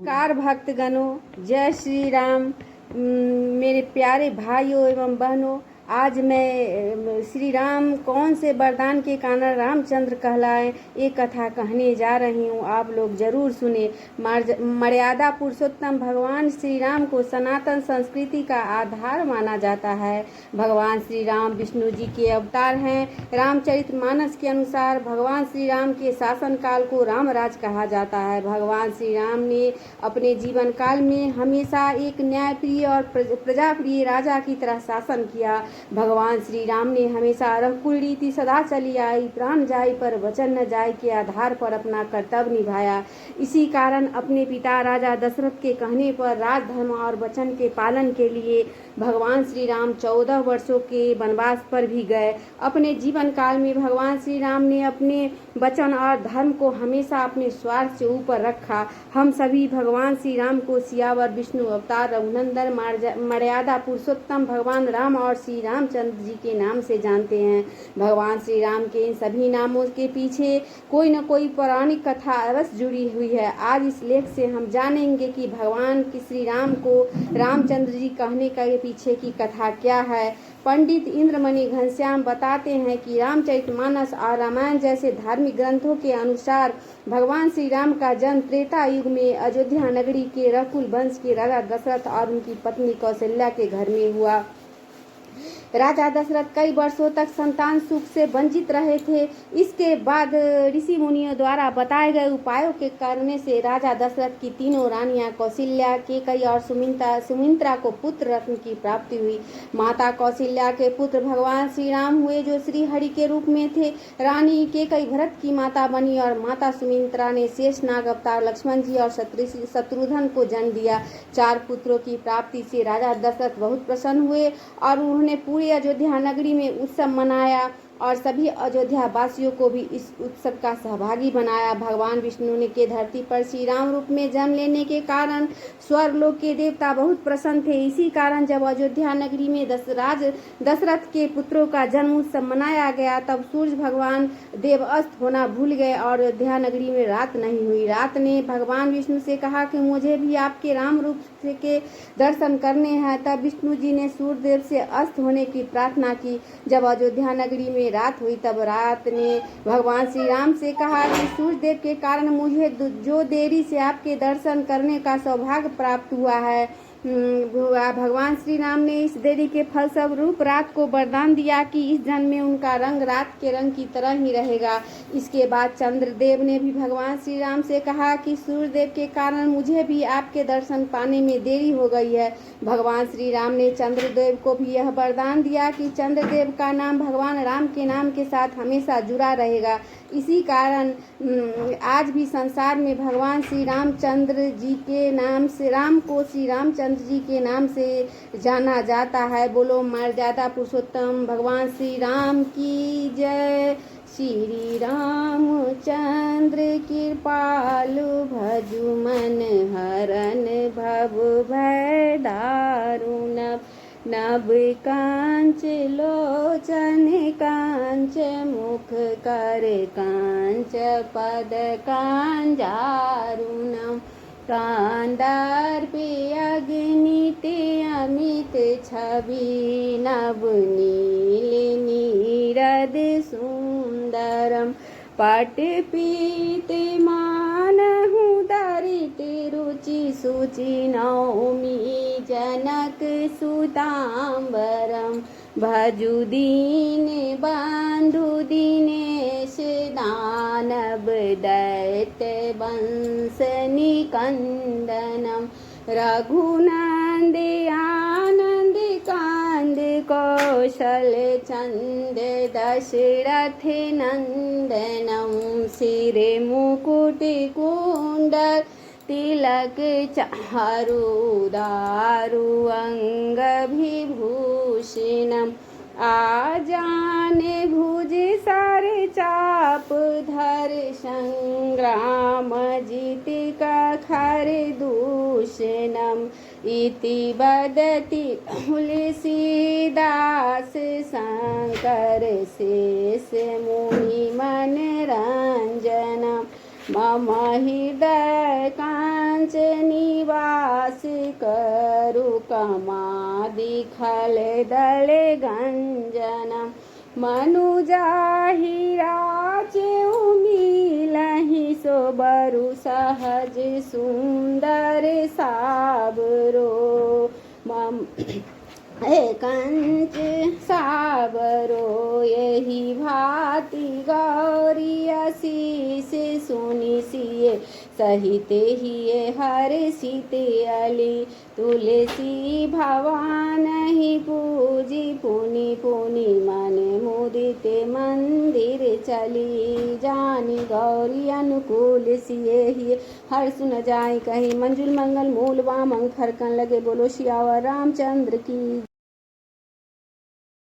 Car भक्तगणों, जय श्री राम। मेरे प्यारे भाइयों एवं बहनों, आज मैं श्री राम कौन से वरदान के कारण रामचंद्र कहलाए ये कथा कहने जा रही हूँ। आप लोग जरूर सुने। मर्यादा पुरुषोत्तम भगवान श्री राम को सनातन संस्कृति का आधार माना जाता है। भगवान श्री राम विष्णु जी के अवतार हैं। रामचरितमानस के अनुसार भगवान श्री राम के शासन काल को रामराज कहा जाता है। भगवान श्री राम ने अपने जीवन काल में हमेशा एक न्यायप्रिय और प्रजाप्रिय राजा की तरह शासन किया। भगवान श्री राम ने हमेशा रघुकुल रीति सदा चली आई, प्राण जाए पर वचन न जाए के आधार पर अपना कर्तव्य निभाया। इसी कारण अपने पिता राजा दशरथ के कहने पर राजधर्म और वचन के पालन के लिए भगवान श्री राम 14 वर्षों के वनवास पर भी गए। अपने जीवन काल में भगवान श्री राम ने अपने वचन और धर्म को हमेशा अपने स्वार्थ से ऊपर रखा। हम सभी भगवान श्री राम को सियावर विष्णु अवतार रघुनंदन मर्यादा पुरुषोत्तम भगवान राम और श्री रामचंद्र जी के नाम से जानते हैं। भगवान श्री राम के इन सभी नामों के पीछे कोई न कोई पौराणिक कथा अवश्य जुड़ी हुई है। आज इस लेख से हम जानेंगे कि भगवान की श्री राम को रामचंद्र जी कहने के पीछे की कथा क्या है। पंडित इंद्रमणि घनश्याम बताते हैं कि रामचरितमानस और रामायण जैसे धार्मिक ग्रंथों के अनुसार भगवान श्री राम का जन्म त्रेता युग में अयोध्या नगरी के रघुकुल वंश के राजा दशरथ और उनकी पत्नी कौशल्या के घर में हुआ। राजा दशरथ कई वर्षों तक संतान सुख से वंचित रहे थे। इसके बाद ऋषि मुनियों द्वारा बताए गए उपायों के करने से राजा दशरथ की तीनों रानियां कौशल्या, केकई और सुमित्रा को पुत्र रत्न की प्राप्ति हुई। माता कौशल्या के पुत्र भगवान श्री राम हुए, जो श्री हरि के रूप में थे। रानी केकई भरत की माता बनी और माता सुमित्रा ने शेषनाग अवतार लक्ष्मण जी और शत्रुघ्न को जन्म दिया। 4 पुत्रों की प्राप्ति से राजा दशरथ बहुत प्रसन्न हुए और उन्होंने पूरी अयोध्या नगरी में उत्सव मनाया और सभी अयोध्या वासियों को भी इस उत्सव का सहभागी बनाया। भगवान विष्णु ने के धरती पर श्री राम रूप में जन्म लेने के कारण स्वर्गलोक के देवता बहुत प्रसन्न थे। इसी कारण जब अयोध्या नगरी में दशरथ के पुत्रों का जन्म उत्सव मनाया गया, तब सूर्य भगवान देव अस्त होना भूल गए और अयोध्या नगरी में रात नहीं हुई। रात ने भगवान विष्णु से कहा कि मुझे भी आपके राम रूप के दर्शन करने हैं। तब विष्णु जी ने सूर्यदेव से अस्त होने की प्रार्थना की। जब अयोध्या नगरी में रात हुई, तब रात ने भगवान श्री राम से कहा कि सूर्यदेव के कारण मुझे जो देरी से आपके दर्शन करने का सौभाग्य प्राप्त हुआ है, भगवान श्री राम ने इस देरी के फलस्वरूप रात को वरदान दिया कि इस जन्म में उनका रंग रात के रंग की तरह ही रहेगा। इसके बाद चंद्रदेव ने भी भगवान श्री राम से कहा कि सूर्यदेव के कारण मुझे भी आपके दर्शन पाने में देरी हो गई है। भगवान श्री राम ने चंद्रदेव को भी यह वरदान दिया कि चंद्रदेव का नाम भगवान राम के नाम के साथ हमेशा जुड़ा रहेगा। इसी कारण आज भी संसार में भगवान श्री रामचंद्र जी के नाम से राम को श्री रामचंद्र जी के नाम से जाना जाता है। बोलो मर्यादा पुरुषोत्तम भगवान श्री राम की जय। श्री रामचंद्र कृपालु भजु मन हरन भव भय दारुण। नभ कांच लोचन कांच मुख कर कांच पद कांजारुणम। कांदार्पे अग्निते अमित छवि नभ नील नीरद सुंदरम। पट पीत मानहु दरित रुचि सुचि नौमि जनक सुतांबरम। भजु दीन बंधु दिनेश दानव दैत्य वंश निकंदनम। रघुनंद आनंद कांद कौशल चंद दशरथ नंदनम। सिरे मुकुट कुंडल तिलक चारु दारु अंग विभूषणम। आजान भुज सर चाप धर संग्राम जित कखर दूषणम। इति वदति तुलसीदास शंकर शेष मुनि मनरंजनम। मम हृदय कांच निवास करु कमादि खल दल गंजन मनुजा हीराचे मिलहि सो बरु सहज सुंदर साबरो मम कंच साबरो यही भांति गौरी आशीष सुनि सिए सहित ही हर्षित अली तुलसी भवान ही पूजी पुनि पुनि मन मुदित मंदिर चली जानी गौरी अनुकूल सिए ही हर सुन जाए कही मंजुल मंगल मूल वामंग खरकन लगे बोलो सियावर रामचंद्र की